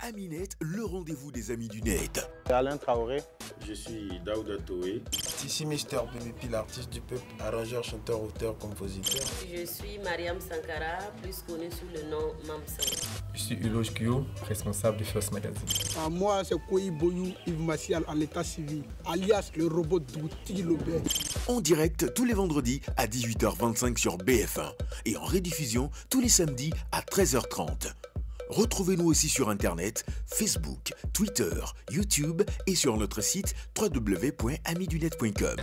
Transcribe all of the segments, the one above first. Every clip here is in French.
Aminette, le rendez-vous des amis du net. Alain Traoré. Je suis Daouda Toé. Ici Mister PVP, l'artiste du peuple, arrangeur, chanteur, auteur, compositeur. Je suis Mariam Sankara, plus connue sous le nom Mamsen. Je suis Uloge Kyo, responsable de First Magazine. Moi, c'est Koyi Boyou Yves Macial à l'état civil, alias le robot d'Outi Lobé. En direct tous les vendredis à 18h25 sur BF1 et en rediffusion tous les samedis à 13h30. Retrouvez-nous aussi sur Internet, Facebook, Twitter, YouTube et sur notre site www.amidunet.com.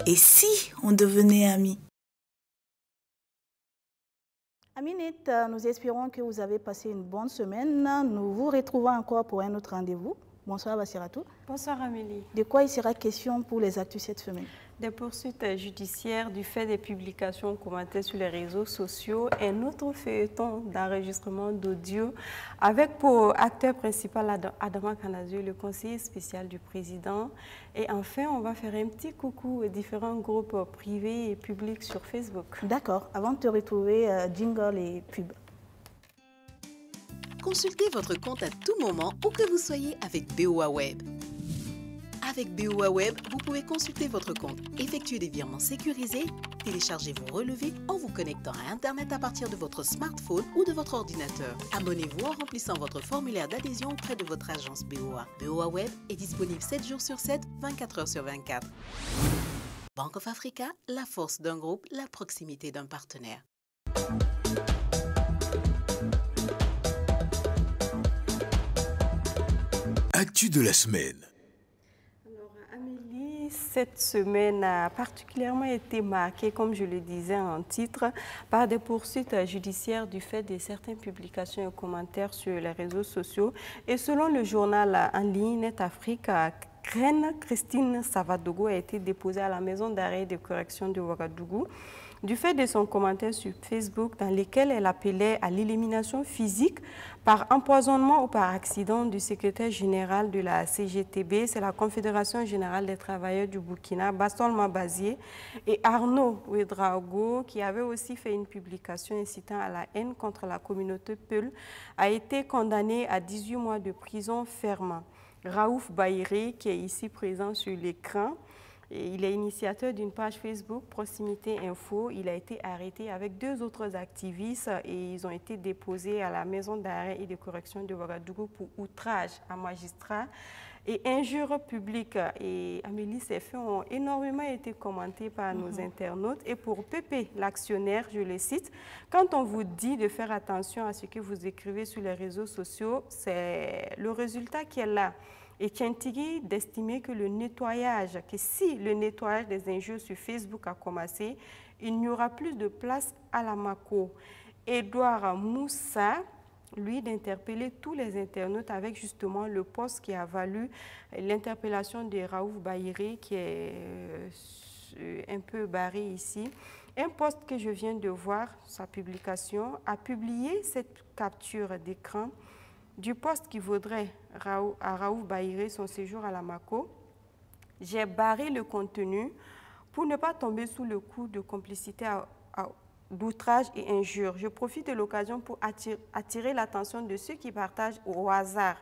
Et si on devenait amis? Aminette, nous espérons que vous avez passé une bonne semaine. Nous vous retrouvons encore pour un autre rendez-vous. Bonsoir Bassiratou. Bonsoir Amélie. De quoi il sera question pour les actus cette semaine? Des poursuites judiciaires du fait des publications commentées sur les réseaux sociaux, un autre feuilleton d'enregistrement d'audio avec pour acteur principal Adama Kanazio, le conseiller spécial du président. Et enfin, on va faire un petit coucou aux différents groupes privés et publics sur Facebook. D'accord. Avant de te retrouver, jingle et pub. Consultez votre compte à tout moment où que vous soyez avec BOA Web. Avec BOA Web, vous pouvez consulter votre compte, effectuer des virements sécurisés, télécharger vos relevés en vous connectant à Internet à partir de votre smartphone ou de votre ordinateur. Abonnez-vous en remplissant votre formulaire d'adhésion auprès de votre agence BOA. BOA Web est disponible 7 jours sur 7, 24 heures sur 24. Bank of Africa, la force d'un groupe, la proximité d'un partenaire. Actu de la semaine. Amélie, cette semaine a particulièrement été marquée, comme je le disais en titre, par des poursuites judiciaires du fait de certaines publications et commentaires sur les réseaux sociaux. Et selon le journal en ligne Net Afrique, Reine Christine Savadogo a été déposée à la maison d'arrêt de correction de Ouagadougou du fait de son commentaire sur Facebook dans lequel elle appelait à l'élimination physique par empoisonnement ou par accident du secrétaire général de la CGTB, c'est la Confédération Générale des Travailleurs du Burkina, Bastol Mabazier, et Arnaud Ouedraogo, qui avait aussi fait une publication incitant à la haine contre la communauté Peul, a été condamné à 18 mois de prison ferme. Raouf Baïré, qui est ici présent sur l'écran, il est initiateur d'une page Facebook, Proximité Info. Il a été arrêté avec 2 autres activistes et ils ont été déposés à la maison d'arrêt et de correction de Ouagadougou pour outrage à magistrat et injure publique. Et Amélie, ces faits ont énormément été commentés par nos internautes. Et pour Pépé, l'actionnaire, je le cite, quand on vous dit de faire attention à ce que vous écrivez sur les réseaux sociaux, c'est le résultat qui est là. Et Tientigi d'estimer que si le nettoyage des injures sur Facebook a commencé, il n'y aura plus de place à la Mako. Edouard Moussa, lui, d'interpeller tous les internautes avec justement le post qui a valu l'interpellation de Raouf Baïré, qui est un peu barré ici. Un post que je viens de voir, sa publication, a publié cette capture d'écran du poste qui vaudrait à Raouf Baïré son séjour à la Mako. J'ai barré le contenu pour ne pas tomber sous le coup de complicité d'outrage et injure. Je profite de l'occasion pour attirer l'attention de ceux qui partagent au hasard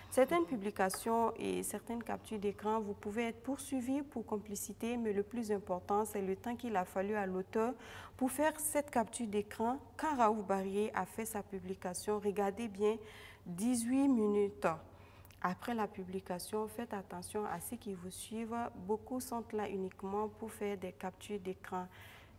certaines publications et certaines captures d'écran. Vous pouvez être poursuivi pour complicité, mais le plus important, c'est le temps qu'il a fallu à l'auteur pour faire cette capture d'écran. Quand Raouf Baïré a fait sa publication, regardez bien, 18 minutes après la publication, faites attention à ceux qui vous suivent. Beaucoup sont là uniquement pour faire des captures d'écran.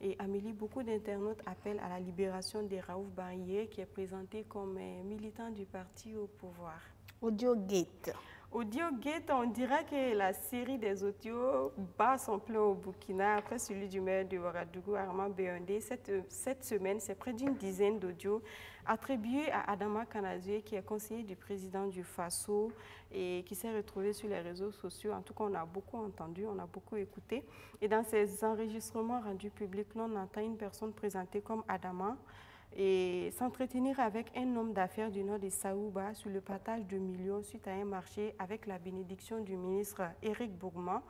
Et Amélie, beaucoup d'internautes appellent à la libération de Raouf Baïré, qui est présenté comme militant du parti au pouvoir. Audio Gate. AudioGate, on dirait que la série des audios bat son plein au Burkina après celui du maire de Ouagadougou, Armand Béondé. Cette semaine, c'est près d'une dizaine d'audios attribués à Adama Kanazoué, qui est conseiller du président du Faso et qui s'est retrouvé sur les réseaux sociaux. En tout cas, on a beaucoup entendu, on a beaucoup écouté. Et dans ces enregistrements rendus publics, l'on entend une personne présentée comme Adama et s'entretenir avec un homme d'affaires du nord de Saouba sur le partage de millions suite à un marché avec la bénédiction du ministre Éric Bourgman.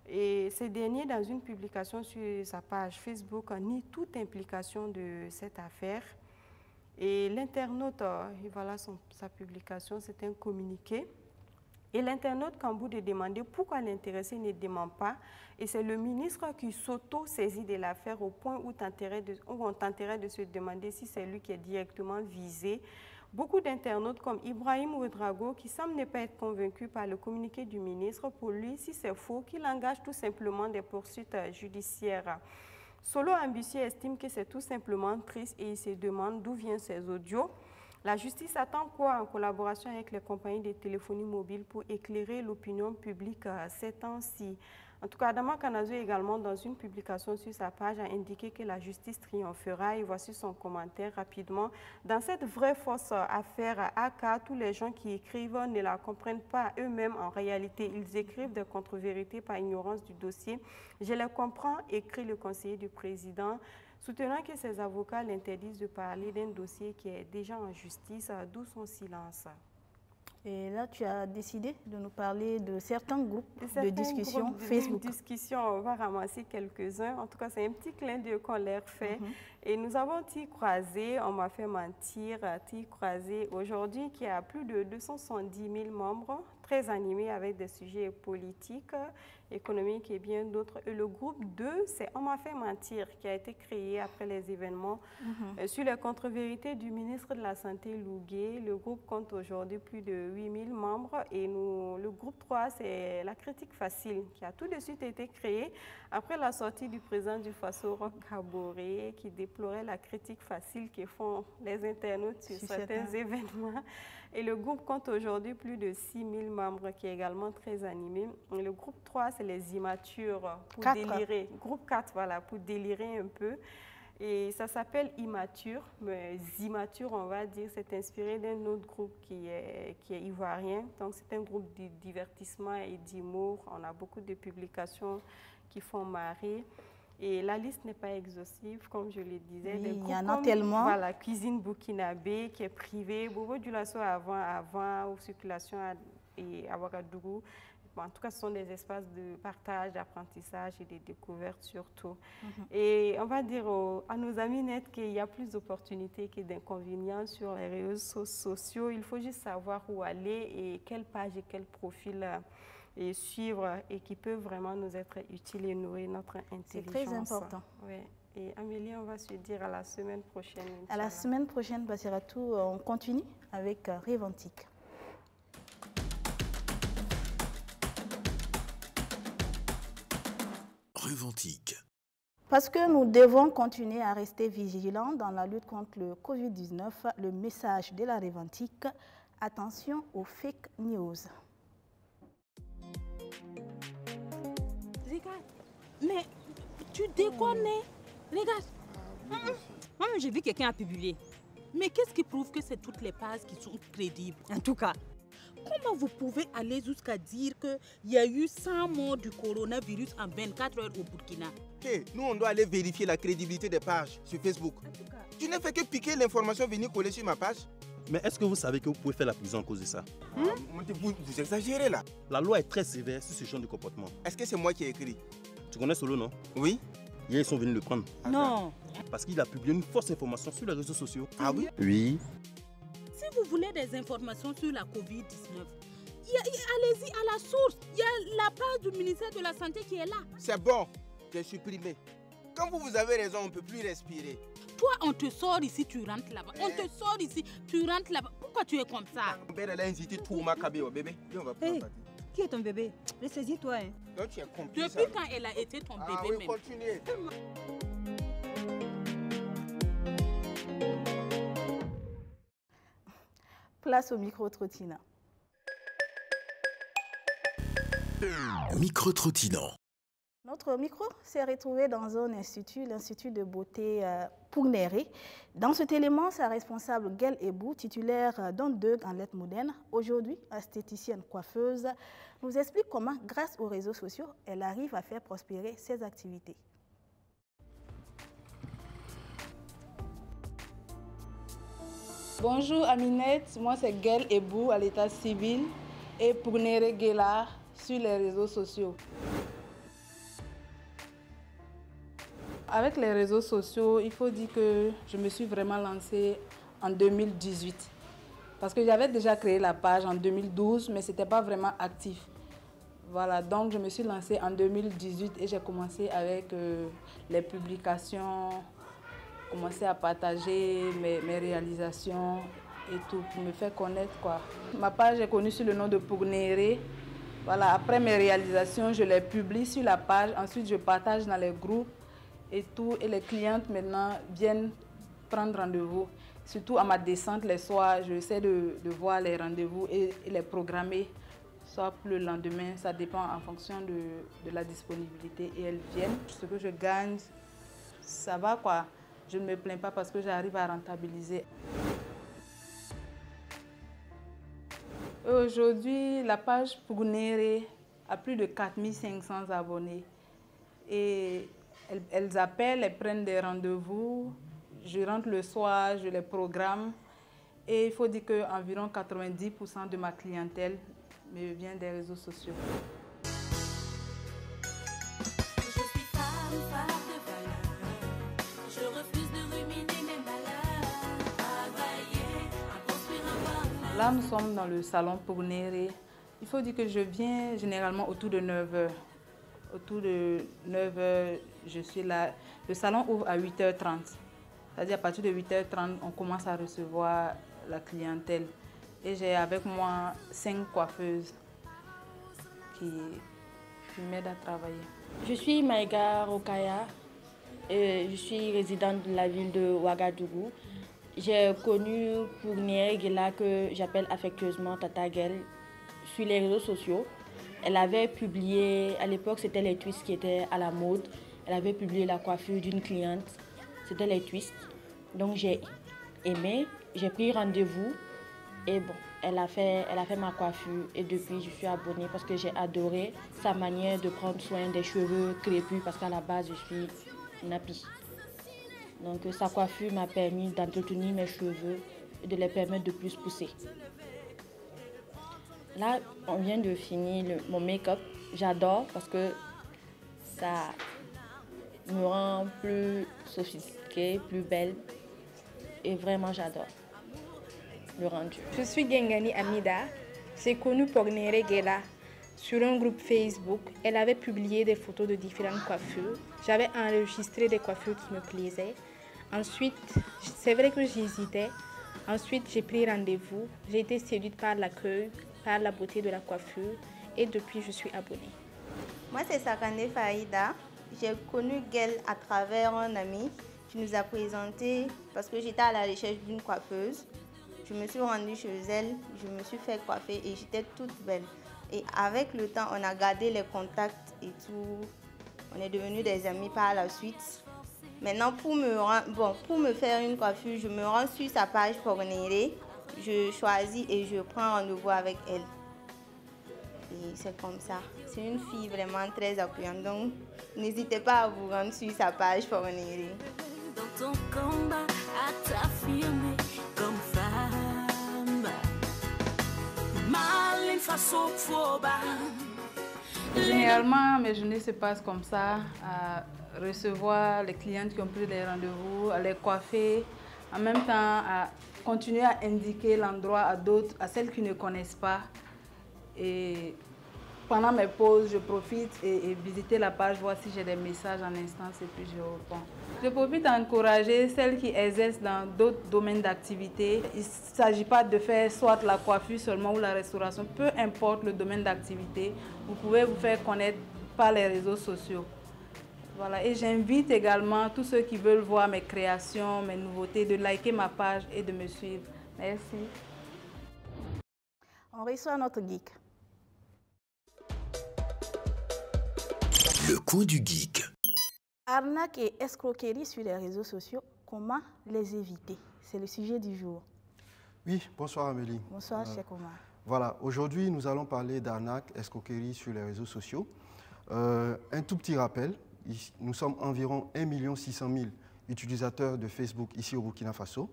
Et ce dernier, dans une publication sur sa page Facebook, nie toute implication de cette affaire. Et l'internaute, voilà sa publication, c'est un communiqué. Et l'internaute Kambou de demander pourquoi l'intéressé ne demande pas. Et c'est le ministre qui s'auto-saisit de l'affaire au point où on tenterait de se demander si c'est lui qui est directement visé. Beaucoup d'internautes comme Ibrahim Ouedraogo qui semblent ne pas être convaincus par le communiqué du ministre. Pour lui, si c'est faux, qu'il engage tout simplement des poursuites judiciaires. Solo Ambussier estime que c'est tout simplement triste et il se demande d'où viennent ces audios. La justice attend quoi en collaboration avec les compagnies de téléphonie mobile pour éclairer l'opinion publique ces temps-ci? En tout cas, Adama Kanazoué également, dans une publication sur sa page, a indiqué que la justice triomphera. Et voici son commentaire rapidement. Dans cette vraie fausse affaire AK, tous les gens qui écrivent ne la comprennent pas eux-mêmes en réalité. Ils écrivent des contre-vérités par ignorance du dossier. Je les comprends, écrit le conseiller du président, soutenant que ses avocats l'interdisent de parler d'un dossier qui est déjà en justice, d'où son silence. Et là, tu as décidé de nous parler de certains groupes de discussion Facebook. On va ramasser quelques-uns. En tout cas, c'est un petit clin d'œil qu'on leur fait. Et nous avons Ti Croisé, on m'a fait mentir, Ti Croisé aujourd'hui qui a plus de 270 000 membres, très animé avec des sujets politiques, économiques et bien d'autres. Et le groupe 2, c'est On m'a fait mentir, qui a été créé après les événements sur les contre-vérités du ministre de la Santé Lougué. Le groupe compte aujourd'hui plus de 8 000 membres et le groupe 3, c'est la critique facile qui a tout de suite été créé après la sortie du président du Faso, Roch Kaboré, qui déplorait la critique facile que font les internautes sur certains événements. Et le groupe compte aujourd'hui plus de 6 000 membres qui est également très animé. Et le groupe 3, c'est les immatures pour délirer. Groupe 4, voilà, pour délirer un peu. Et ça s'appelle Immature, mais Immature, on va dire, c'est inspiré d'un autre groupe qui est ivoirien. Donc, c'est un groupe de divertissement et d'humour. On a beaucoup de publications qui font marrer. Et la liste n'est pas exhaustive, comme je le disais. Oui, il y en a tellement. Voilà, Cuisine Burkinabé, qui est privée. Bobo Dioulasso avant ou Circulation et à Ouagadougou. Bon, en tout cas, ce sont des espaces de partage, d'apprentissage et de découverte surtout. Et on va dire à nos amis nets qu'il y a plus d'opportunités que d'inconvénients sur les réseaux sociaux. Il faut juste savoir où aller et quelle page et quel profil et suivre et qui peut vraiment nous être utile et nourrir notre intelligence. C'est très important. Oui. Et Amélie, on va se dire à la semaine prochaine. À la semaine prochaine, Bassiratou, on continue avec Reventique. Reventique. Parce que nous devons continuer à rester vigilants dans la lutte contre le Covid-19, le message de la Reventique, attention aux fake news. Regarde, mais tu déconnes. Regarde, j'ai vu quelqu'un a publié. Mais qu'est-ce qui prouve que c'est toutes les pages qui sont crédibles? En tout cas, comment vous pouvez aller jusqu'à dire qu'il y a eu 100 morts du coronavirus en 24 heures au Burkina? Hey, nous, on doit aller vérifier la crédibilité des pages sur Facebook. Tu n'as fait que piquer l'information, venir coller sur ma page. Mais est-ce que vous savez que vous pouvez faire la prison à cause de ça? Vous exagérez là. La loi est très sévère sur ce genre de comportement. Est-ce que c'est moi qui ai écrit? Tu connais Solo, non? Oui. Hier, ils sont venus le prendre. Non. Parce qu'il a publié une fausse information sur les réseaux sociaux. Ah oui? Oui. Si vous voulez des informations sur la Covid-19, allez-y à la source. Il y a la page du ministère de la Santé qui est là. C'est bon, j'ai supprimé. Quand vous avez raison, on ne peut plus respirer. Toi, on te sort ici, tu rentres là-bas. On te sort ici, tu rentres là-bas. Pourquoi tu es comme ça? Mon père, elle a incité tout ma cabine, bébé. Viens, on va prendre partie. Qui est ton bébé? Ressaisis-toi. Hein. Donc, tu es complice. Depuis quand elle a été ton bébé oui, même? Continuez. Place au micro Trottina. Micro-trottinant. Notre micro s'est retrouvé dans un institut, l'Institut de beauté Pougnéré. Dans cet élément, sa responsable Guel Ebou, titulaire d'un DEUG en lettres modernes, aujourd'hui esthéticienne coiffeuse, nous explique comment, grâce aux réseaux sociaux, elle arrive à faire prospérer ses activités. Bonjour Aminette, moi c'est Guel Ebou à l'état civil et Pougnéré Guela sur les réseaux sociaux. Avec les réseaux sociaux, il faut dire que je me suis vraiment lancée en 2018. Parce que j'avais déjà créé la page en 2012, mais ce n'était pas vraiment actif. Voilà, donc je me suis lancée en 2018 et j'ai commencé avec les publications, commencé à partager mes réalisations et tout pour me faire connaître, quoi. Ma page est connue sous le nom de Pougnéré. Voilà, après mes réalisations, je les publie sur la page. Ensuite, je partage dans les groupes et tout. Et les clientes maintenant viennent prendre rendez-vous. Surtout à ma descente les soirs, j'essaie de voir les rendez-vous et les programmer. Soit pour le lendemain, ça dépend en fonction de la disponibilité. Et elles viennent. Ce que je gagne, ça va, quoi. Je ne me plains pas parce que j'arrive à rentabiliser. Aujourd'hui, la page Pougnéré a plus de 4500 abonnés. Et elles appellent, elles prennent des rendez-vous. Je rentre le soir, je les programme. Et il faut dire qu'environ 90% de ma clientèle me vient des réseaux sociaux. Là, nous sommes dans le salon Pougnéré. Il faut dire que je viens généralement autour de 9h. Autour de 9h, je suis là. Le salon ouvre à 8h30. C'est-à-dire à partir de 8h30, on commence à recevoir la clientèle. Et j'ai avec moi 5 coiffeuses qui m'aident à travailler. Je suis Maïga Rokaya. Je suis résidente de la ville de Ouagadougou. J'ai connu Pougnéré Guela, que j'appelle affectueusement Tata Guel, sur les réseaux sociaux. Elle avait publié, à l'époque c'était les twists qui étaient à la mode. Elle avait publié la coiffure d'une cliente, c'était les twists. Donc j'ai aimé, j'ai pris rendez-vous et bon, elle a fait ma coiffure et depuis je suis abonnée parce que j'ai adoré sa manière de prendre soin des cheveux crépus parce qu'à la base je suis nappie. Donc sa coiffure m'a permis d'entretenir mes cheveux et de les permettre de plus pousser. Là, on vient de finir mon make-up. J'adore parce que ça me rend plus sophistiquée, plus belle. Et vraiment, j'adore le rendu. Je suis Gengani Amida. J'ai connu Pougnéré Guela sur un groupe Facebook. Elle avait publié des photos de différentes coiffures. J'avais enregistré des coiffures qui me plaisaient. Ensuite, c'est vrai que j'hésitais. Ensuite, j'ai pris rendez-vous. J'ai été séduite par l'accueil, par la beauté de la coiffure et depuis, je suis abonnée. Moi, c'est Sakane Faïda. J'ai connu Guel à travers un ami qui nous a présenté parce que j'étais à la recherche d'une coiffeuse. Je me suis rendue chez elle, je me suis fait coiffer et j'étais toute belle. Et avec le temps, on a gardé les contacts et tout. On est devenus des amis par la suite. Maintenant, pour me faire une coiffure, je me rends sur sa page Pougnéré. Je choisis et je prends rendez-vous avec elle. Et c'est comme ça. C'est une fille vraiment très accueillante. Donc, n'hésitez pas à vous rendre sur sa page Pougnéré. Dans ton combat à t'affirmer comme femme. Mal face au faux. Généralement, mes journées se passent comme ça, à recevoir les clientes qui ont pris des rendez-vous, à les coiffer, en même temps à continuer à indiquer l'endroit à d'autres, à celles qui ne connaissent pas. Et pendant mes pauses, je profite et visiter la page, voir si j'ai des messages en instance et puis je réponds. Je profite à encourager celles qui exercent dans d'autres domaines d'activité. Il ne s'agit pas de faire soit la coiffure seulement ou la restauration, peu importe le domaine d'activité, vous pouvez vous faire connaître par les réseaux sociaux. Voilà. Et j'invite également tous ceux qui veulent voir mes créations, mes nouveautés, de liker ma page et de me suivre. Merci. On reçoit notre geek. Le coin du geek. Arnaque et escroquerie sur les réseaux sociaux, comment les éviter? C'est le sujet du jour. Oui, bonsoir Amélie. Bonsoir, Cheikh Omar. Voilà, aujourd'hui nous allons parler d'arnaque, escroquerie sur les réseaux sociaux. Un tout petit rappel, nous sommes environ 1 600 000 utilisateurs de Facebook ici au Burkina Faso,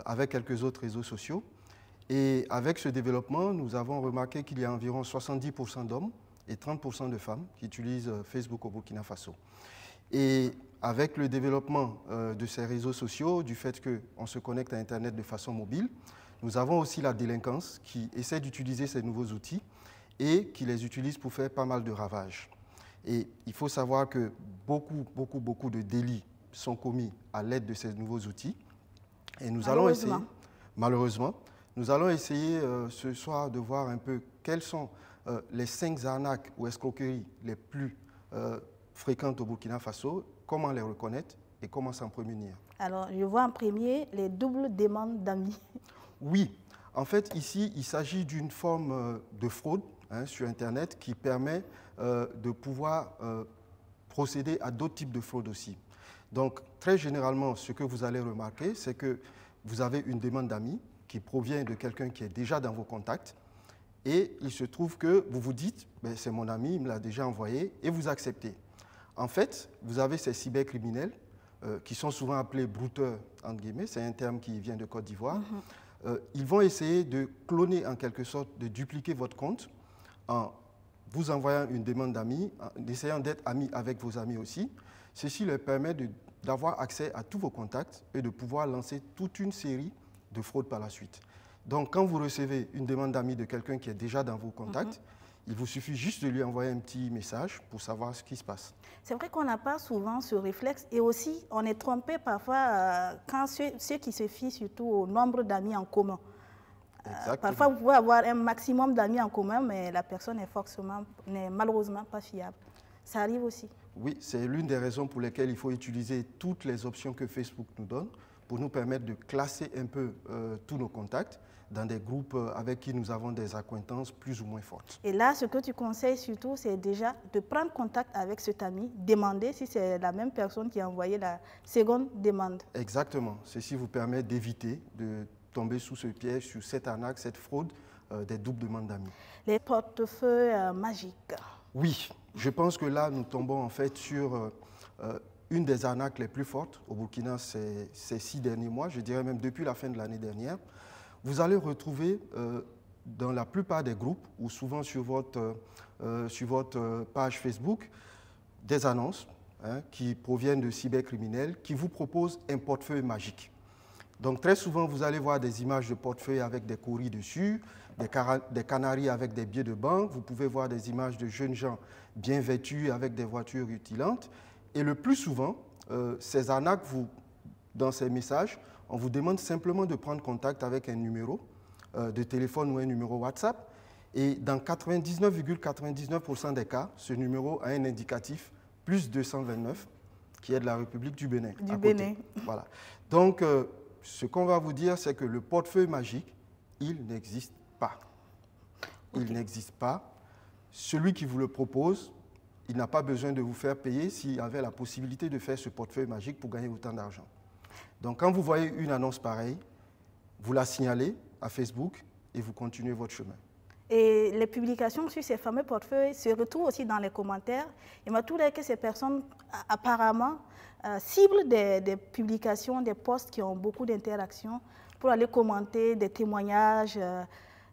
avec quelques autres réseaux sociaux. Et avec ce développement, nous avons remarqué qu'il y a environ 70% d'hommes et 30% de femmes qui utilisent Facebook au Burkina Faso. Et avec le développement de ces réseaux sociaux, du fait qu'on se connecte à Internet de façon mobile, nous avons aussi la délinquance qui essaie d'utiliser ces nouveaux outils et qui les utilise pour faire pas mal de ravages. Et il faut savoir que beaucoup de délits sont commis à l'aide de ces nouveaux outils. Et nous allons essayer, malheureusement, nous allons essayer ce soir de voir un peu quelles sont les 5 arnaques ou escroqueries les plus fréquentes au Burkina Faso, comment les reconnaître et comment s'en prémunir. Alors, je vois en premier les doubles demandes d'amis. Oui, en fait, ici, il s'agit d'une forme de fraude sur Internet qui permet de pouvoir procéder à d'autres types de fraudes aussi. Donc, très généralement, ce que vous allez remarquer, c'est que vous avez une demande d'amis qui provient de quelqu'un qui est déjà dans vos contacts et il se trouve que vous vous dites, ben, c'est mon ami, il me l'a déjà envoyé et vous acceptez. En fait, vous avez ces cybercriminels qui sont souvent appelés brouteurs, entre guillemets, c'est un terme qui vient de Côte d'Ivoire. Ils vont essayer de cloner en quelque sorte, de dupliquer votre compte en vous envoyant une demande d'amis, en essayant d'être amis avec vos amis aussi. Ceci leur permet d'avoir accès à tous vos contacts et de pouvoir lancer toute une série de fraudes par la suite. Donc, quand vous recevez une demande d'amis de quelqu'un qui est déjà dans vos contacts, il vous suffit juste de lui envoyer un petit message pour savoir ce qui se passe. C'est vrai qu'on n'a pas souvent ce réflexe et aussi on est trompé parfois quand ceux qui se fient surtout au nombre d'amis en commun. Parfois, vous pouvez avoir un maximum d'amis en commun, mais la personne n'est malheureusement pas fiable. Ça arrive aussi. Oui, c'est l'une des raisons pour lesquelles il faut utiliser toutes les options que Facebook nous donne pour nous permettre de classer un peu tous nos contacts dans des groupes avec qui nous avons des acquaintances plus ou moins fortes. Et là, ce que tu conseilles surtout, c'est déjà de prendre contact avec cet ami, demander si c'est la même personne qui a envoyé la seconde demande. Exactement. Ceci vous permet d'éviter de tomber sous ce piège, sur cette arnaque, cette fraude des doubles demandes d'amis. Les portefeuilles magiques. Oui, je pense que là, nous tombons en fait sur une des arnaques les plus fortes au Burkina ces 6 derniers mois, je dirais même depuis la fin de l'année dernière. Vous allez retrouver dans la plupart des groupes ou souvent sur votre page Facebook des annonces qui proviennent de cybercriminels qui vous proposent un portefeuille magique. Donc très souvent, vous allez voir des images de portefeuilles avec des courriers dessus, des canaris avec des billets de banque. Vous pouvez voir des images de jeunes gens bien vêtus avec des voitures rutilantes. Et le plus souvent, ces arnaques, dans ces messages, on vous demande simplement de prendre contact avec un numéro de téléphone ou un numéro WhatsApp. Et dans 99,99% des cas, ce numéro a un indicatif plus 229 qui est de la République du Bénin. Du Bénin. Voilà. Donc, ce qu'on va vous dire, c'est que le portefeuille magique, il n'existe pas. Il n'existe pas. Celui qui vous le propose, il n'a pas besoin de vous faire payer s'il avait la possibilité de faire ce portefeuille magique pour gagner autant d'argent. Donc, quand vous voyez une annonce pareille, vous la signalez à Facebook et vous continuez votre chemin. Et les publications sur ces fameux portefeuilles se retrouvent aussi dans les commentaires. Il m'a trouvé que ces personnes, apparemment, ciblent des publications, des posts qui ont beaucoup d'interactions pour aller commenter des témoignages.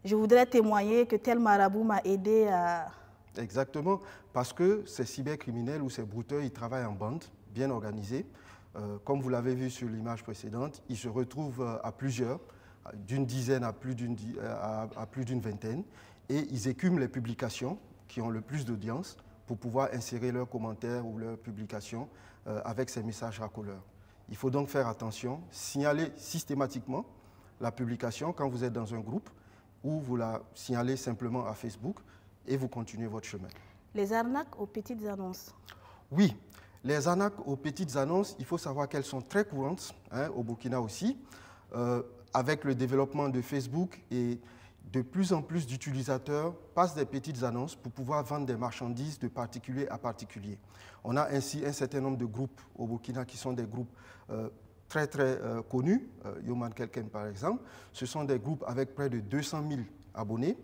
Je voudrais témoigner que tel marabout m'a aidé à... Exactement, parce que ces cybercriminels ou ces brouteurs, ils travaillent en bande, bien organisés. Comme vous l'avez vu sur l'image précédente, ils se retrouvent à plusieurs, d'une dizaine à plus d'une vingtaine, et ils écument les publications qui ont le plus d'audience pour pouvoir insérer leurs commentaires ou leurs publications avec ces messages racoleurs. Il faut donc faire attention, signaler systématiquement la publication quand vous êtes dans un groupe ou vous la signalez simplement à Facebook et vous continuez votre chemin. Les arnaques aux petites annonces. Oui, les arnaques aux petites annonces, il faut savoir qu'elles sont très courantes au Burkina aussi. Avec le développement de Facebook et de plus en plus d'utilisateurs passent des petites annonces pour pouvoir vendre des marchandises de particulier à particulier. On a ainsi un certain nombre de groupes au Burkina qui sont des groupes très connus, Yoman Kelken par exemple. Ce sont des groupes avec près de 200 000 abonnés.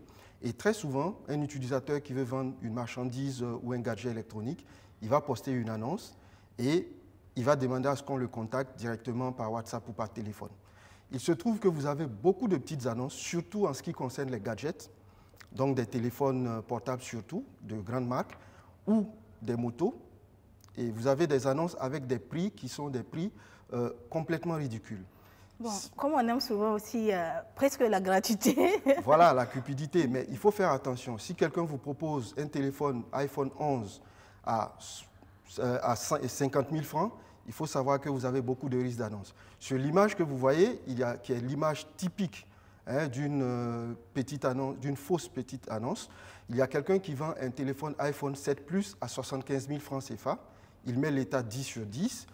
Et très souvent, un utilisateur qui veut vendre une marchandise ou un gadget électronique, il va poster une annonce et il va demander à ce qu'on le contacte directement par WhatsApp ou par téléphone. Il se trouve que vous avez beaucoup de petites annonces, surtout en ce qui concerne les gadgets, donc des téléphones portables surtout, de grandes marques, ou des motos. Et vous avez des annonces avec des prix qui sont des prix complètement ridicules. Bon, comme on aime souvent aussi presque la gratuité. Voilà, la cupidité. Mais il faut faire attention. Si quelqu'un vous propose un téléphone iPhone 11 à 50 000 francs, il faut savoir que vous avez beaucoup de risques d'annonce. Sur l'image que vous voyez, qui est l'image typique d'une fausse petite annonce, il y a quelqu'un qui vend un téléphone iPhone 7 Plus à 75 000 francs CFA. Il met l'état 10 sur 10.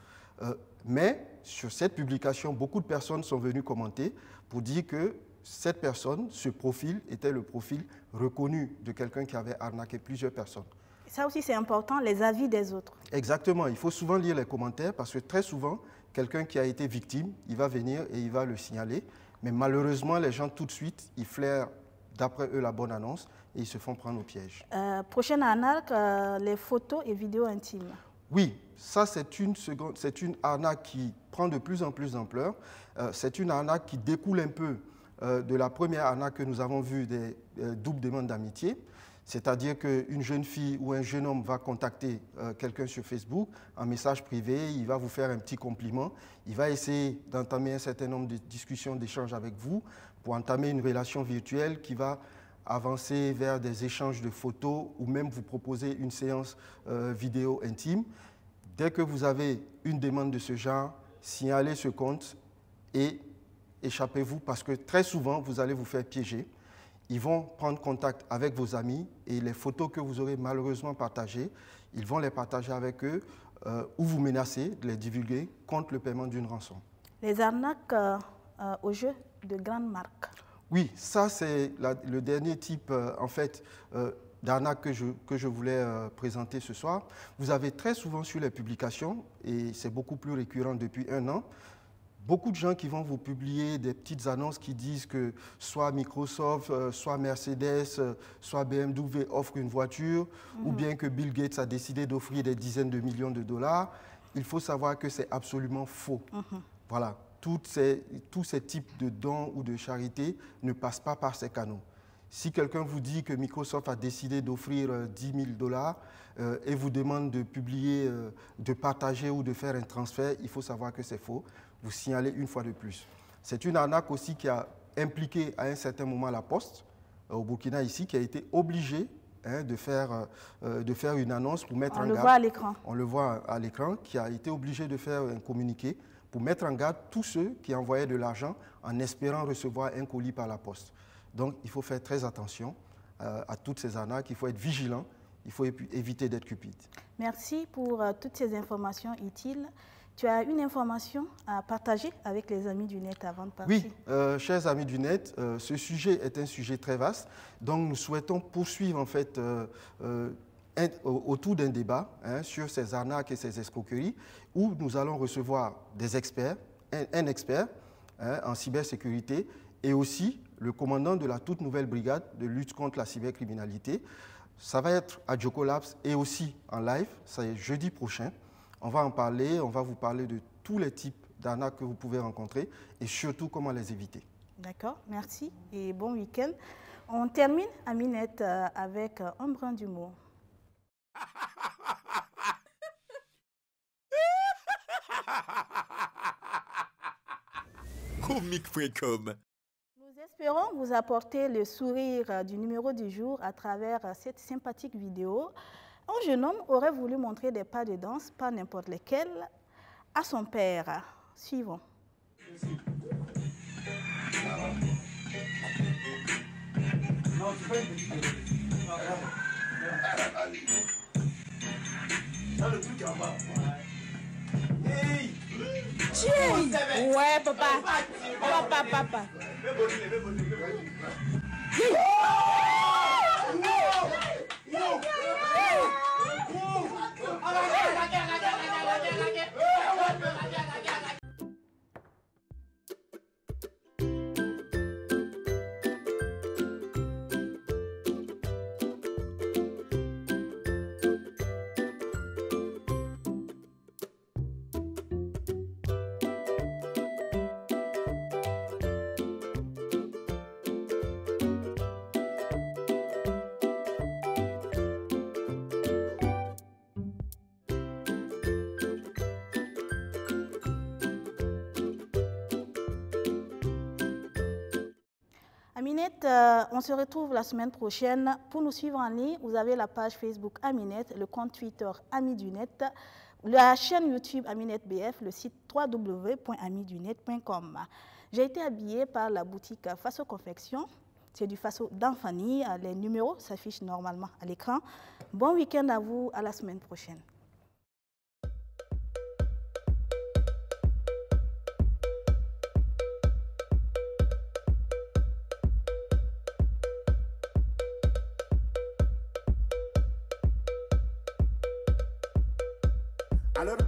Mais sur cette publication, beaucoup de personnes sont venues commenter pour dire que cette personne, ce profil, était le profil reconnu de quelqu'un qui avait arnaqué plusieurs personnes. Ça aussi, c'est important, les avis des autres. Exactement. Il faut souvent lire les commentaires parce que très souvent, quelqu'un qui a été victime, il va venir et il va le signaler. Mais malheureusement, les gens, tout de suite, ils flairent d'après eux la bonne annonce et ils se font prendre au piège. Prochaine arnaque, les photos et vidéos intimes. Oui, ça c'est une arnaque qui prend de plus en plus d'ampleur. C'est une arnaque qui découle un peu de la première arnaque que nous avons vue des doubles demandes d'amitié. C'est-à-dire qu'une jeune fille ou un jeune homme va contacter quelqu'un sur Facebook, en message privé, il va vous faire un petit compliment, il va essayer d'entamer un certain nombre de discussions, d'échanges avec vous pour entamer une relation virtuelle qui va avancer vers des échanges de photos ou même vous proposer une séance vidéo intime. Dès que vous avez une demande de ce genre, signalez ce compte et échappez-vous parce que très souvent, vous allez vous faire piéger. Ils vont prendre contact avec vos amis et les photos que vous aurez malheureusement partagées, ils vont les partager avec eux ou vous menacer de les divulguer contre le paiement d'une rançon. Les arnaques au jeu de grandes marques. Oui, ça c'est le dernier type en fait d'arnaque que je voulais présenter ce soir. Vous avez très souvent sur les publications, et c'est beaucoup plus récurrent depuis 1 an, beaucoup de gens qui vont vous publier des petites annonces qui disent que soit Microsoft, soit Mercedes, soit BMW offrent une voiture, ou bien que Bill Gates a décidé d'offrir des dizaines de millions de dollars. Il faut savoir que c'est absolument faux. Voilà, tous ces types de dons ou de charité ne passent pas par ces canaux. Si quelqu'un vous dit que Microsoft a décidé d'offrir 10 000 dollars et vous demande de publier, de partager ou de faire un transfert, il faut savoir que c'est faux. Vous signalez une fois de plus. C'est une arnaque aussi qui a impliqué à un certain moment la Poste, au Burkina ici, qui a été obligée de faire une annonce pour mettre en garde. On le voit à l'écran. On le voit à l'écran, qui a été obligé de faire un communiqué pour mettre en garde tous ceux qui envoyaient de l'argent en espérant recevoir un colis par la Poste. Donc, il faut faire très attention à toutes ces arnaques, il faut être vigilant, il faut éviter d'être cupide. Merci pour toutes ces informations utiles. Tu as une information à partager avec les amis du net avant de partir? Oui, chers amis du net, ce sujet est un sujet très vaste, donc nous souhaitons poursuivre en fait autour d'un débat sur ces arnaques et ces escroqueries, où nous allons recevoir des experts, un expert en cybersécurité et aussi le commandant de la toute nouvelle brigade de lutte contre la cybercriminalité. Ça va être à Joko Labs et aussi en live, c'est jeudi prochain. On va en parler, on va vous parler de tous les types d'arnaques que vous pouvez rencontrer et surtout comment les éviter. D'accord, merci et bon week-end. On termine, Aminette, avec un brin d'humour. Comique.com. Nous espérons vous apporter le sourire du numéro du jour à travers cette sympathique vidéo. Un jeune homme aurait voulu montrer des pas de danse, pas n'importe lesquels, à son père. Suivons. Ouais, papa. Papa. Aminette, on se retrouve la semaine prochaine. Pour nous suivre en ligne, vous avez la page Facebook Aminette, le compte Twitter Ami du Net, la chaîne YouTube Aminette BF, le site www.amidunet.com. J'ai été habillée par la boutique Faso Confection. C'est du Faso d'Anfani. Les numéros s'affichent normalement à l'écran. Bon week-end à vous, à la semaine prochaine. Alors